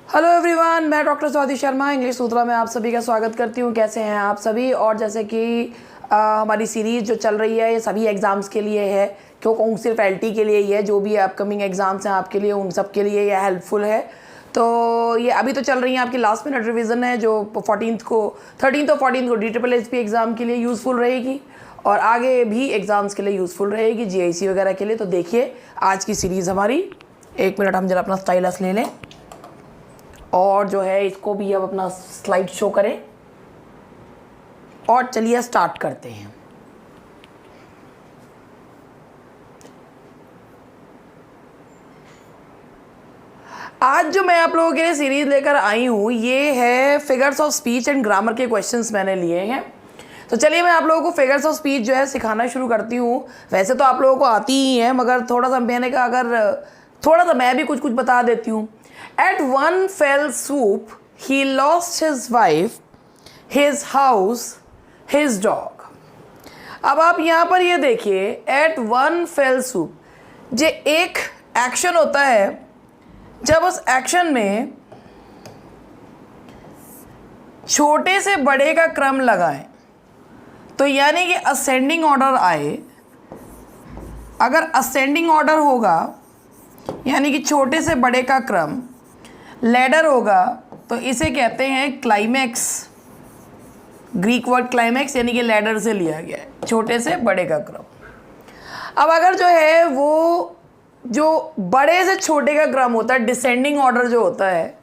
Hello everyone, मैं doctor Swati Sharma English सूत्रा में आप सभी का स्वागत करती हूँ। कैसे हैं आप सभी? और जैसे कि हमारी सीरीज़ जो चल रही है ये सभी एग्ज़ाम्स के लिए है, क्योंकि सिर्फ एलटी के लिए ही है। जो भी अपकमिंग एग्ज़ाम्स हैं आपके लिए, उन सब के लिए ये हेल्पफुल है। तो ये अभी तो चल रही है आपकी लास्ट मिनट रिवीजन है, जो 13 और 14 को DSSS एग्ज़ाम के लिए यूज़फुल रहेगी और आगे भी एग्ज़ाम्स के लिए यूज़फुल रहेगी, GIC वगैरह के लिए। तो देखिए आज की सीरीज़ हमारी। 1 मिनट हम जरा अपना स्टाइलस ले लें और जो है इसको भी अब अपना स्लाइड शो करें और चलिए स्टार्ट करते हैं। आज जो मैं आप लोगों के लिए सीरीज लेकर आई हूँ ये है figures of speech and grammar के क्वेश्चंस मैंने लिए हैं। तो चलिए मैं आप लोगों को फिगर्स ऑफ स्पीच जो है सिखाना शुरू करती हूँ। वैसे तो आप लोगों को आती ही है, मगर थोड़ा सा मैंने कहा अगर थोड़ा सा मैं भी कुछ बता देती हूँ। At one fell swoop, he lost his wife, his house, his dog. अब आप यहाँ पर ये देखिए, at one fell swoop, जो एक एक्शन होता है, जब उस एक्शन में छोटे से बड़े का क्रम लगाएं, तो यानी कि असेंडिंग ऑर्डर आए। अगर असेंडिंग ऑर्डर होगा यानी कि छोटे से बड़े का क्रम लैडर होगा, तो इसे कहते हैं क्लाइमैक्स। ग्रीक वर्ड क्लाइमैक्स यानी कि लैडर से लिया गया है, छोटे से बड़े का क्रम। अब अगर जो है वो जो बड़े से छोटे का क्रम होता है, डिसेंडिंग ऑर्डर जो होता है,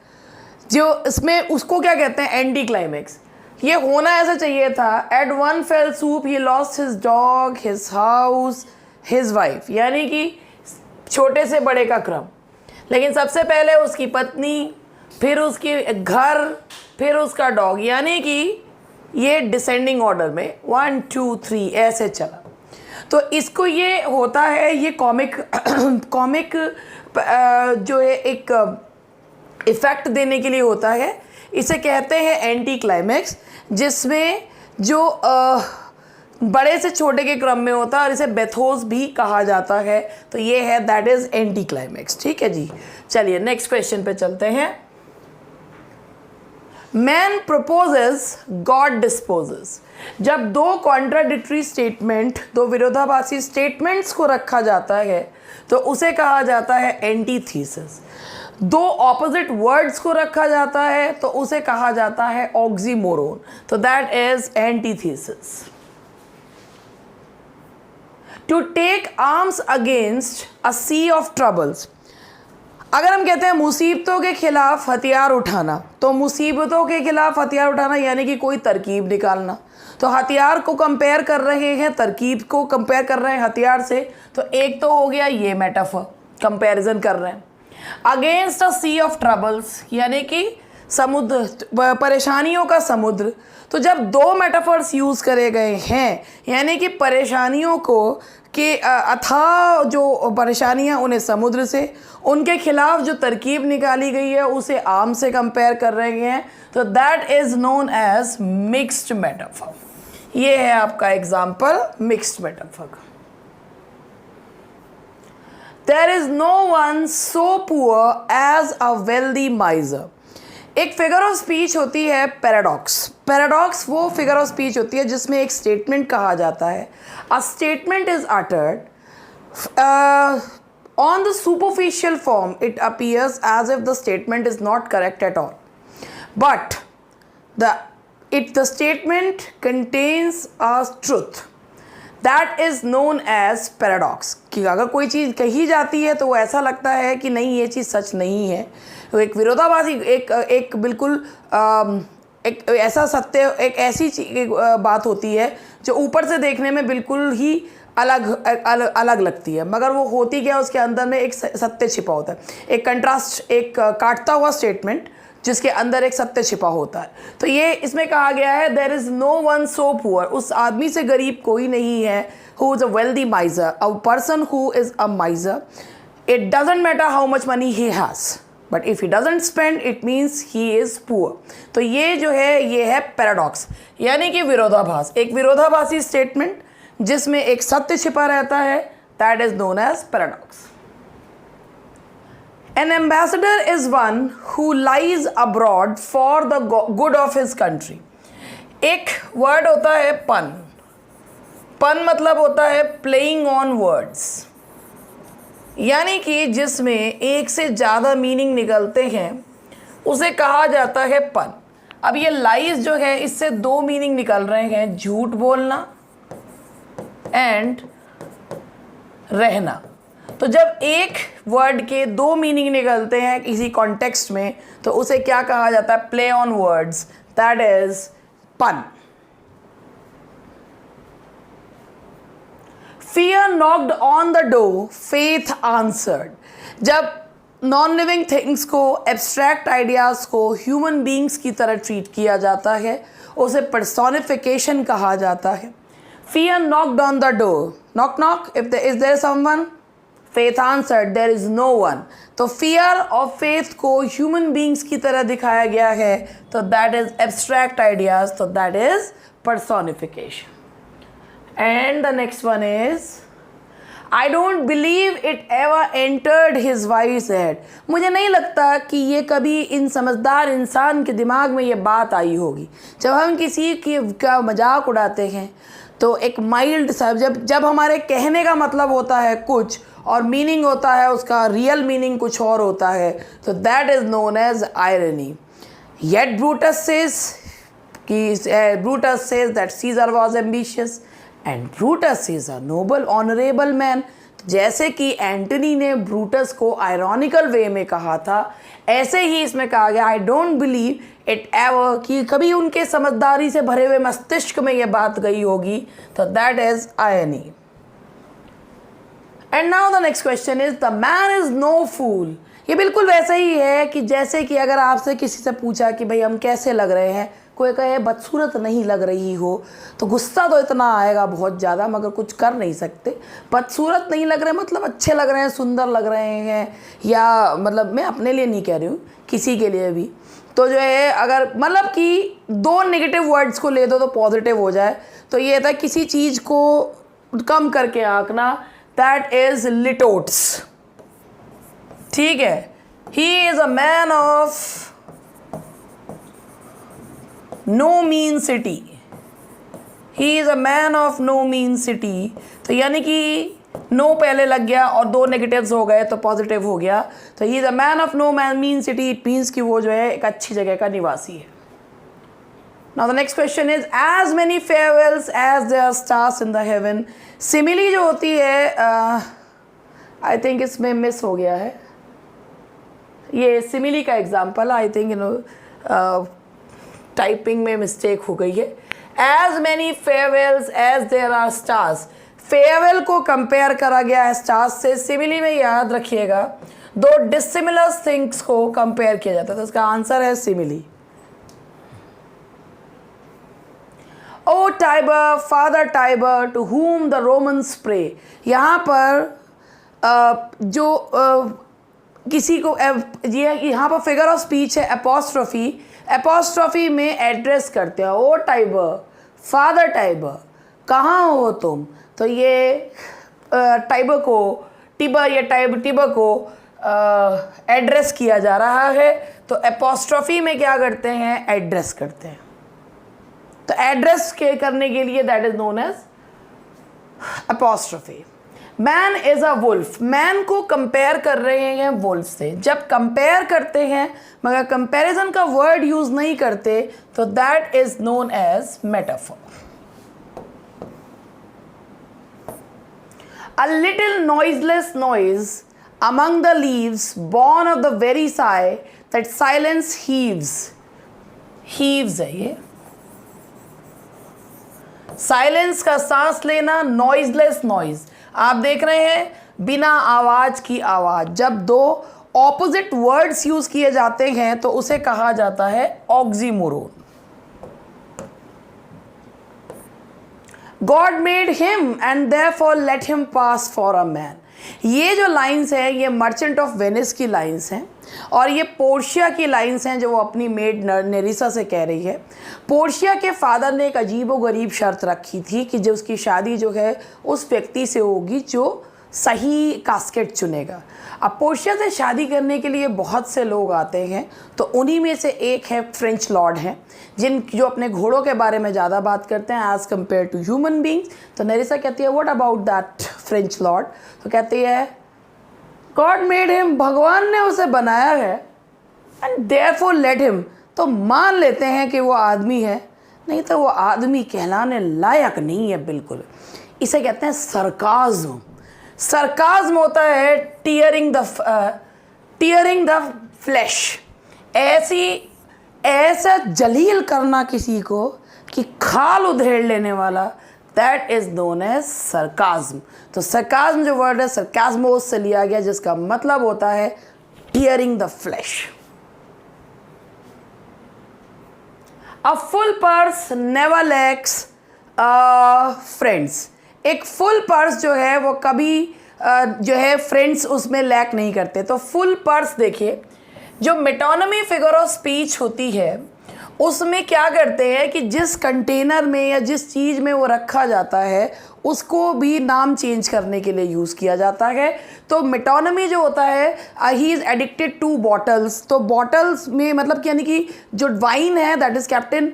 जो इसमें उसको क्या कहते हैं? Anticlimax. ये होना ऐसा चाहिए था, at one fell swoop he lost his dog, his house, his wife, यानी कि छोटे से बड़े का क्रम। लेकिन सबसे पहले उसकी पत्नी, फिर उसकी घर, फिर उसका डॉग, यानी कि ये डिसेंडिंग ऑर्डर में 1 2 3 ऐसे चला। तो इसको ये होता है, ये कॉमिक जो है एक इफ़ेक्ट देने के लिए होता है। इसे कहते हैं एंटी क्लाइमैक्स, जिसमें जो बड़े से छोटे के क्रम में होता है और इसे बेथोस भी कहा जाता है। तो ये है, दैट इज एंटी क्लाइमैक्स। ठीक है जी, चलिए नेक्स्ट क्वेश्चन पे चलते हैं। Man proposes, God disposes. जब दो कॉन्ट्राडिक्टरी स्टेटमेंट, दो विरोधाभासी स्टेटमेंट्स को रखा जाता है तो उसे कहा जाता है एंटीथीसिस। दो ऑपोजिट वर्ड्स को रखा जाता है तो उसे कहा जाता है ऑक्सीमोरोन। तो that is antithesis. To take arms against a sea of troubles. अगर हम कहते हैं मुसीबतों के खिलाफ हथियार उठाना, तो मुसीबतों के खिलाफ हथियार उठाना यानी कि कोई तरकीब निकालना। तो हथियार को कंपेयर कर रहे हैं, तरकीब को कंपेयर कर रहे हैं हथियार से। तो एक तो हो गया ये मेटाफर, कंपैरिजन कर रहे हैं। Against a sea of troubles यानी कि समुद्र, परेशानियों का समुद्र। तो जब दो मेटाफर्स यूज़ करे गए हैं, यानी कि परेशानियों को कि अथाह जो परेशानियां उन्हें समुद्र से, उनके खिलाफ जो तरकीब निकाली गई है उसे आम से कंपेयर कर रहे हैं, तो that is known as mixed metaphor. ये है आपका एग्जाम्पल मिक्स्ड मेटाफर का। There is no one so poor as a wealthy miser. एक फिगर ऑफ स्पीच होती है पैराडॉक्स। पैराडॉक्स वो फिगर ऑफ स्पीच होती है जिसमें एक स्टेटमेंट कहा जाता है। A statement is uttered on the superficial form. It appears as if the statement is not correct at all, but the statement contains a truth. That is known as paradox. कि अगर कोई चीज़ कही जाती है तो वो ऐसा लगता है कि नहीं ये चीज़ सच नहीं है। तो एक विरोधाभासी, एक बिल्कुल एक ऐसा सत्य, एक ऐसी बात होती है जो ऊपर से देखने में बिल्कुल ही अलग लगती है, मगर वो होती क्या, उसके अंदर में एक सत्य छिपा होता है। एक कंट्रास्ट, एक काटता हुआ स्टेटमेंट जिसके अंदर एक सत्य छिपा होता है। तो ये इसमें कहा गया है, there is no one so poor, उस आदमी से गरीब कोई नहीं है, who is a wealthy miser, a person who is a miser. It doesn't matter how much money he has, but if he doesn't spend it means he is poor. तो ये जो है ये है पैराडॉक्स, यानी कि विरोधाभास। एक विरोधाभासी स्टेटमेंट जिसमें एक सत्य छिपा रहता है, that is known as paradox. An ambassador is one who lies abroad for the good of his country. एक वर्ड होता है पन। पन मतलब होता है प्लेइंग ऑन वर्ड्स, यानी कि जिसमें एक से ज़्यादा मीनिंग निकलते हैं उसे कहा जाता है पन। अब ये लाइज जो है इससे दो मीनिंग निकल रहे हैं, झूठ बोलना एंड रहना। तो जब एक वर्ड के दो मीनिंग निकलते हैं किसी कॉन्टेक्स्ट में तो उसे क्या कहा जाता है? Play on words, that is पन। Fear knocked on the door, faith answered। जब नॉन लिविंग थिंग्स को, एब्स्ट्रैक्ट आइडियाज को ह्यूमन बींग्स की तरह ट्रीट किया जाता है उसे पर्सोनिफिकेशन कहा जाता है। Fear knocked on the door, knock knock, is there someone? Faith answered, there is no one। तो fear और faith को ह्यूमन बींग्स की तरह दिखाया गया है तो that is abstract ideas, तो that is personification। And the next one is, I don't believe it ever entered his wife's head। मुझे नहीं लगता कि ये कभी इन समझदार इंसान के दिमाग में ये बात आई होगी। जब हम किसी का मजाक उड़ाते हैं तो एक माइल्ड सा, जब हमारे कहने का मतलब होता है कुछ और मीनिंग होता है उसका रियल मीनिंग कुछ और होता है, तो that is known as irony. Yet Brutus says that Caesar was ambitious and Brutus is a noble honourable man. जैसे कि एंटनी ने ब्रूटस को आयरॉनिकल वे में कहा था, ऐसे ही इसमें कहा गया I don't believe it ever, कि कभी उनके समझदारी से भरे हुए मस्तिष्क में यह बात गई होगी, तो that is irony. And now the next question is, the man is no fool. ये बिल्कुल वैसे ही है कि जैसे कि अगर आपसे किसी से पूछा कि भाई हम कैसे लग रहे हैं, कोई कहे बदसूरत नहीं लग रही हो, तो गुस्सा तो इतना आएगा बहुत ज़्यादा, मगर कुछ कर नहीं सकते। बदसूरत नहीं लग रहे मतलब अच्छे लग रहे हैं, सुंदर लग रहे हैं, या मतलब मैं अपने लिए नहीं कह रही हूँ, किसी के लिए भी। तो जो है अगर मतलब कि दो नेगेटिव वर्ड्स को ले दो तो पॉजिटिव हो जाए, तो ये था किसी चीज़ को कम करके आंकना, दैट इज़ लिटोट्स। ठीक है, he is a man of no mean city. He is a man of no mean city, तो यानी कि नो पहले लग गया और दो नेगेटिव्स हो गए तो पॉजिटिव हो गया। तो he is a man of no mean city, it means कि वो जो है एक अच्छी जगह का निवासी है। Now the next question is, as many farewells as there are stars in the heaven. Simile जो होती है, आई थिंक इसमें मिस हो गया है, ये सिमिली का एग्जाम्पल, आई थिंक टाइपिंग में मिस्टेक हो गई है। As many farewells as there are stars, farewell को कंपेयर करा गया है स्टार्स से। सिमिली में याद रखिएगा दो डिसिमिलर थिंग्स को कंपेयर किया जाता है, तो इसका आंसर है simile. O Tiber, father Tiber, to whom the Romans pray। यहाँ पर किसी को ये यहाँ पर फिगर ऑफ स्पीच है, एपोस्ट्रोफी। एपोस्ट्रोफी में एड्रेस करते हैं, ओ टाइबर, फादर टाइबर, कहाँ हो तुम। तो ये टाइबर को, टिबर या टिबर को एड्रेस किया जा रहा है, तो एपोस्ट्रोफी में क्या करते हैं, एड्रेस करते हैं। तो एड्रेस के करने के लिए that is known as apostrophe. Man is a wolf, man को कंपेयर कर रहे हैं वुल्फ से। जब कंपेयर करते हैं मगर कंपैरिजन का वर्ड यूज नहीं करते तो that is known as metaphor. A little noiseless noise among the leaves, born of the very sigh that silence heaves। heaves है ये, साइलेंस का सांस लेना, नॉइजलेस नॉइज। आप देख रहे हैं बिना आवाज की आवाज। जब दो ऑपोजिट वर्ड्स यूज किए जाते हैं तो उसे कहा जाता है oxymoron. God made him and therefore let him pass for a man. ये जो लाइंस है ये मर्चेंट ऑफ वेनिस की लाइंस हैं और ये पोर्शिया की लाइंस हैं जो वो अपनी मेड नेरिसा से कह रही है। पोर्शिया के फादर ने एक अजीब व गरीब शर्त रखी थी कि जो उसकी शादी जो है उस व्यक्ति से होगी जो सही कास्केट चुनेगा। अब पोर्शिया से शादी करने के लिए बहुत से लोग आते हैं, तो उन्हीं में से एक है फ्रेंच लॉर्ड हैं, जो अपने घोड़ों के बारे में ज़्यादा बात करते हैं as compared to human beings. तो नरेसा कहती है what about that French lord? तो कहती है गॉड मेड हिम, भगवान ने उसे बनाया है, एंड देयरफॉर लेट हिम, तो मान लेते हैं कि वो आदमी है, नहीं तो वो आदमी कहलाने लायक नहीं है बिल्कुल। इसे कहते हैं सरकाज़्म। सरकाज़्म होता है टीयरिंग द फ्लैश, ऐसा जलील करना किसी को कि खाल उधेड़ लेने वाला, that is known as sarcasm. तो सरकाज़्म जो वर्ड है सरकाज़्मोस से लिया गया, जिसका मतलब होता है tearing the flash. A full purse never lakhs friends. एक फुल पर्स जो है वो कभी जो है फ्रेंड्स उसमें लैक नहीं करते। तो फुल पर्स देखिए, जो मेटोनमी फिगर ऑफ स्पीच होती है उसमें क्या करते हैं कि जिस कंटेनर में या जिस चीज़ में वो रखा जाता है उसको भी नाम चेंज करने के लिए यूज़ किया जाता है। तो मेटोनमी जो होता है, he is addicted two bottles. तो बॉटल्स में मतलब कि यानी कि जो वाइन है that is kept in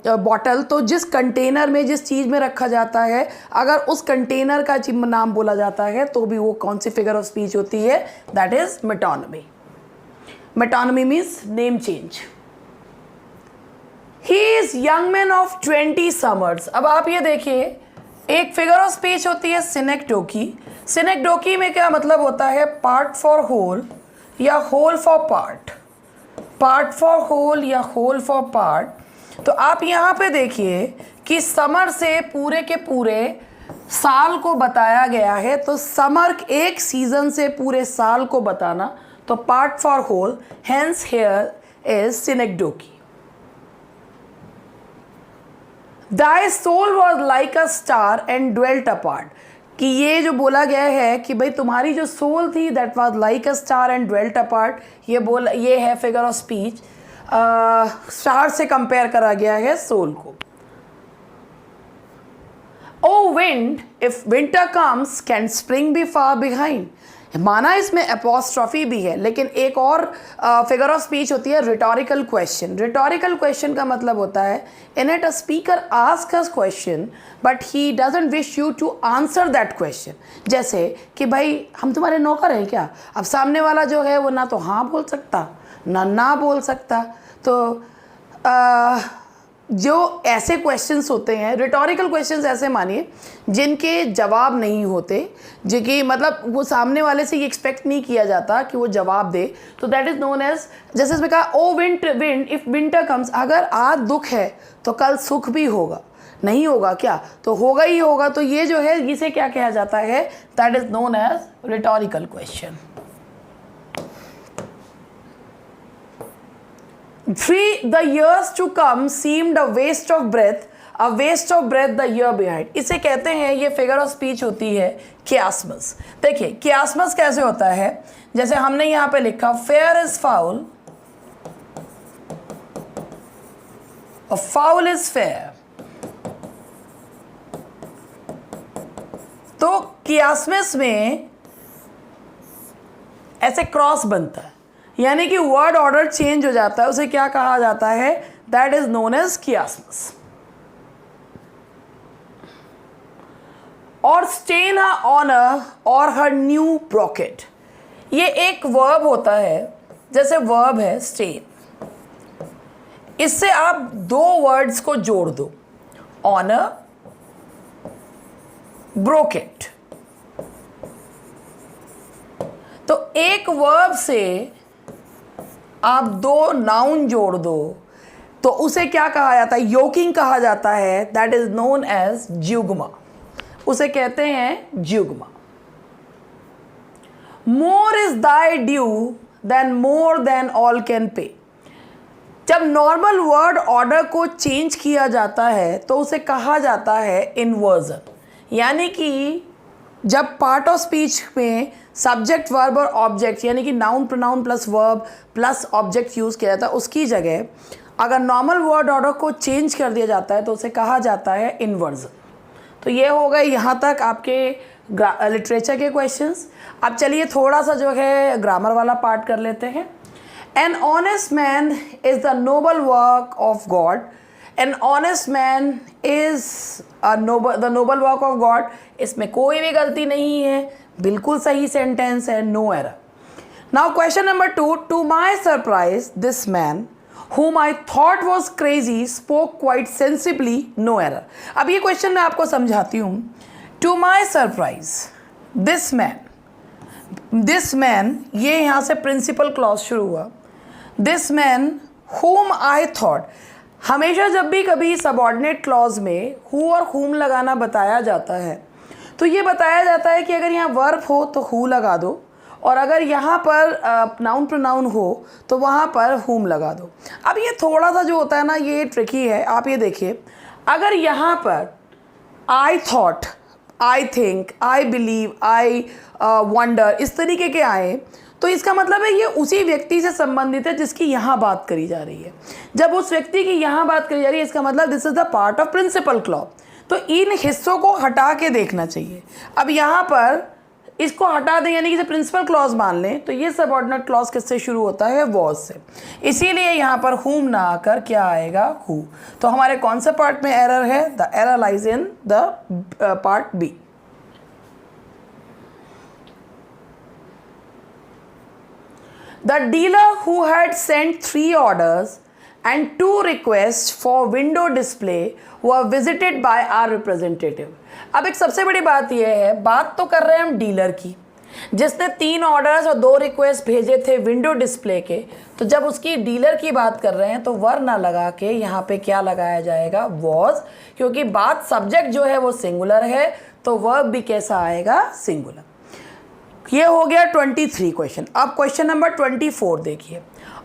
bottle, तो जिस कंटेनर में जिस चीज़ में रखा जाता है अगर उस कंटेनर का नाम बोला जाता है तो भी वो कौन सी फिगर ऑफ स्पीच होती है? That is metonymy. Metonymy means name change. He is young man of 20 summers। अब आप ये देखिए, एक फिगर ऑफ स्पीच होती है सिनेक्डोकी। सिनेक्डोकी में क्या मतलब होता है? पार्ट फॉर होल या whole for part, part for whole या होल फॉर पार्ट। तो आप यहाँ पे देखिए कि समर से पूरे के पूरे साल को बताया गया है। तो समर एक सीजन से पूरे साल को बताना, तो part for whole, hence here is synecdoche. Thy soul was like a star and dwelt apart। कि ये जो बोला गया है कि भाई तुम्हारी जो सोल थी that was like a star and dwelt apart, ये है फिगर ऑफ स्पीच। स्टार से कंपेयर करा गया है सोल को। O wind, if winter comes can spring be far behind. माना इसमें एपोस्ट्रॉफी भी है, लेकिन एक और फिगर ऑफ स्पीच होती है रिटोरिकल क्वेश्चन। रिटोरिकल क्वेश्चन का मतलब होता है in it a speaker ask us question but he doesn't wish you to answer that question. जैसे कि भाई हम तुम्हारे नौकर हैं क्या? अब सामने वाला जो है वो ना तो हाँ बोल सकता ना बोल सकता। तो जो ऐसे क्वेश्चंस होते हैं, रिटोरिकल क्वेश्चंस ऐसे मानिए जिनके जवाब नहीं होते, जो कि मतलब वो सामने वाले से ये एक्सपेक्ट नहीं किया जाता कि वो जवाब दे, तो दैट इज़ नोन एज, जैसे इसमें कहा ओ विंड इफ़ विंटर कम्स, अगर आज दुख है तो कल सुख भी होगा, नहीं होगा क्या? तो होगा ही होगा। तो ये जो है इसे क्या कहा जाता है? That is known as rhetorical question. 3 the years to come seemed a waste of breath the year behind। इसे कहते हैं, ये फिगर ऑफ स्पीच होती है कियास्मस। देखिए कियास्मस कैसे होता है, जैसे हमने यहाँ पे लिखा फेयर इज फाउल और फाउल इज फेयर। तो कियास्मस में ऐसे क्रॉस बनता है, यानी कि वर्ड ऑर्डर चेंज हो जाता है, उसे क्या कहा जाता है? That is known as chiasmus. और स्टेन हर ऑनर और हर न्यू ब्रोकेट, ये एक वर्ब होता है, जैसे वर्ब है स्टेन, इससे आप दो वर्ड्स को जोड़ दो, ऑनर ब्रोकेट। तो एक वर्ब से आप दो नाउन जोड़ दो तो उसे क्या कहा जाता है? योकिंग कहा जाता है। That is known as zeugma, उसे कहते हैं zeugma. More is thy due than more than all can pay. जब नॉर्मल वर्ड ऑर्डर को चेंज किया जाता है तो उसे कहा जाता है इन्वर्जन, यानी कि जब पार्ट ऑफ स्पीच में सब्जेक्ट वर्ब और ऑब्जेक्ट यानी कि noun pronoun plus verb plus object use किया जाता है, उसकी जगह अगर नॉर्मल वर्ड ऑर्डर को चेंज कर दिया जाता है तो उसे कहा जाता है इन्वर्जन। तो ये हो गए यहाँ तक आपके लिटरेचर के क्वेश्चंस। अब चलिए थोड़ा सा जो है ग्रामर वाला पार्ट कर लेते हैं। An honest man is the noble work of God. An honest man is the noble work of God. इसमें कोई भी गलती नहीं है, बिल्कुल सही सेंटेंस है, no error. Now question number 2, to my surprise this man whom I thought was crazy spoke quite sensibly, no error। अब ये क्वेश्चन मैं आपको समझाती हूँ। To my surprise, this man, ये यहाँ से प्रिंसिपल क्लॉज शुरू हुआ। This man whom I thought, हमेशा जब भी कभी सबऑर्डिनेट क्लॉज में who और whom लगाना बताया जाता है तो ये बताया जाता है कि अगर यहाँ वर्ब हो तो who लगा दो, और अगर यहाँ पर नाउन प्रोनाउन हो तो वहाँ पर whom लगा दो। अब ये थोड़ा सा जो होता है ना, ये ट्रिकी है। आप ये देखिए, अगर यहाँ पर I thought, I think, I believe, I wonder इस तरीके के आए तो इसका मतलब है ये उसी व्यक्ति से संबंधित है जिसकी यहाँ बात करी जा रही है। जब उस व्यक्ति की यहाँ बात करी जा रही है इसका मतलब this is the part of principal clause. तो इन हिस्सों को हटा के देखना चाहिए। अब यहाँ पर इसको हटा दें यानी कि प्रिंसिपल क्लॉज मान लें तो ये सबऑर्डिनेट क्लॉज किससे शुरू होता है, वॉज से। इसीलिए यहाँ पर whom ना आकर क्या आएगा, who। तो हमारे कौन से पार्ट में एरर है, the error lies in the part B. The dealer who had sent 3 orders and 2 requests for window display were visited by our representative। अब एक सबसे बड़ी बात यह है, बात तो कर रहे हैं हम डीलर की, जिसने 3 ऑर्डर्स और 2 रिक्वेस्ट भेजे थे विंडो डिस्प्ले के। तो जब उसकी डीलर की बात कर रहे हैं तो वर ना लगा के यहाँ पे क्या लगाया जाएगा, वॉज, क्योंकि बात सब्जेक्ट जो है वो सिंगुलर है तो वर्ब भी कैसा आएगा, सिंगुलर। ये हो गया 23 क्वेश्चन। अब क्वेश्चन नंबर 24 देखिए।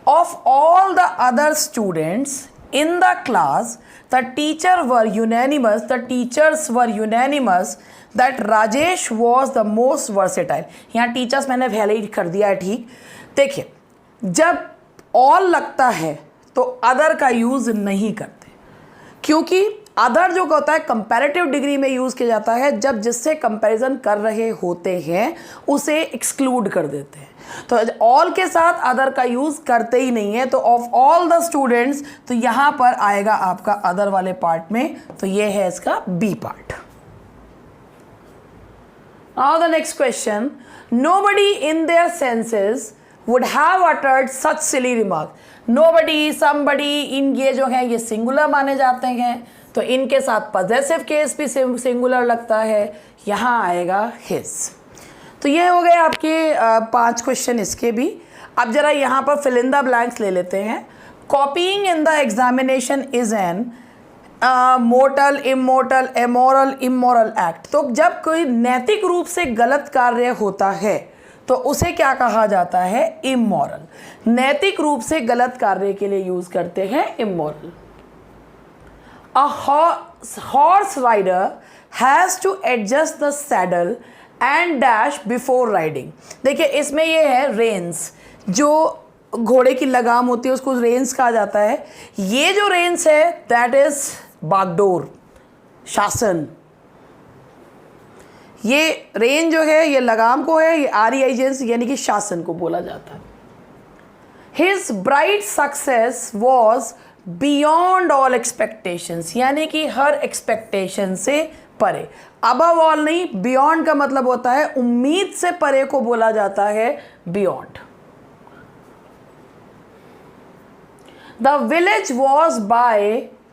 Of all the other students in the class, the teachers were unanimous that Rajesh was the most versatile। यहाँ टीचर्स मैंने वैलिड कर दिया है, ठीक। देखिए, जब ऑल लगता है तो अदर का यूज़ नहीं करते, क्योंकि अदर जो होता है कंपैरेटिव डिग्री में यूज़ किया जाता है जब जिससे कंपैरिजन कर रहे होते हैं उसे एक्सक्लूड कर देते हैं। तो ऑल के साथ अदर का यूज़ करते ही नहीं है। तो ऑफ ऑल द स्टूडेंट्स, तो यहाँ पर आएगा आपका अदर वाले पार्ट में, तो ये है इसका B part. Now the next question, nobody in their senses would have uttered such silly remark. Nobody, somebody, in ये जो है ये सिंगुलर माने जाते हैं, तो इनके साथ पॉजेसिव केस भी सिंगुलर लगता है, यहाँ आएगा हिज। तो ये हो गए आपके 5 क्वेश्चन इसके भी। अब जरा यहाँ पर फिल इन द ब्लैंक्स ले लेते हैं। Copying in the examination is an mortal, immortal, amoral, immoral act. तो जब कोई नैतिक रूप से गलत कार्य होता है तो उसे क्या कहा जाता है, इमोरल। नैतिक रूप से गलत कार्य के लिए यूज करते हैं immoral. A horse rider has to adjust the saddle and dash before riding. देखिए इसमें ये है रेंस, जो घोड़े की लगाम होती है उसको रेंस कहा जाता है। ये जो रेंस है दैट इज बागडोर, शासन। ये रेन जो है ये लगाम को है, ये REIGNS यानी कि शासन को बोला जाता है। His bright success was beyond all expectations, यानी कि हर एक्सपेक्टेशन से परे। अबव ऑल नहीं, बियॉन्ड का मतलब होता है उम्मीद से परे को बोला जाता है beyond. The village was by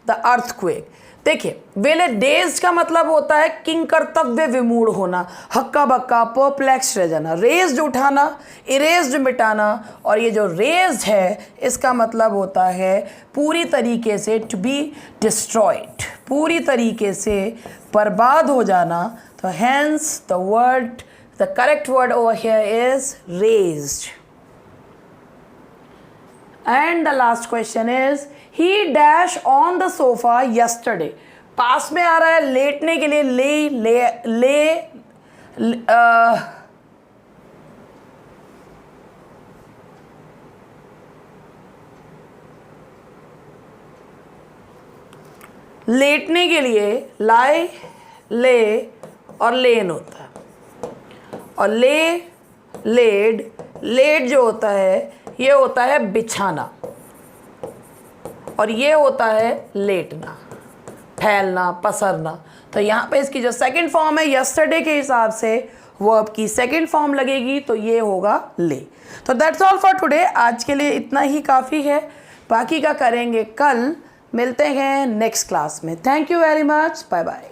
the earthquake. देखिए विलेज, डेज का मतलब होता है किंग कर्तव्य विमूढ़ होना, हक्का बक्का, परप्लेक्स रह जाना। रेज्ड उठाना, इरेज्ड मिटाना, और ये जो रेज्ड है इसका मतलब होता है पूरी तरीके से टू बी डिस्ट्रॉयड, पूरी तरीके से बर्बाद हो जाना। तो hence the word, the correct word over here is raised. And the last question is he dash on the sofa yesterday. पास में आ रहा है लेटने के लिए, लेटने के लिए लाई, ले और लेन होता है। और ले, लेड, लेड जो होता है ये होता है बिछाना, और ये होता है लेटना, फैलना, पसरना। तो यहाँ पे इसकी जो सेकंड फॉर्म है यस्टरडे के हिसाब से वर्ब की सेकंड फॉर्म लगेगी, तो ये होगा ले। तो दैट्स ऑल फॉर टुडे। आज के लिए इतना ही काफ़ी है, बाकी का करेंगे कल। मिलते हैं नेक्स्ट क्लास में। Thank you very much, bye bye.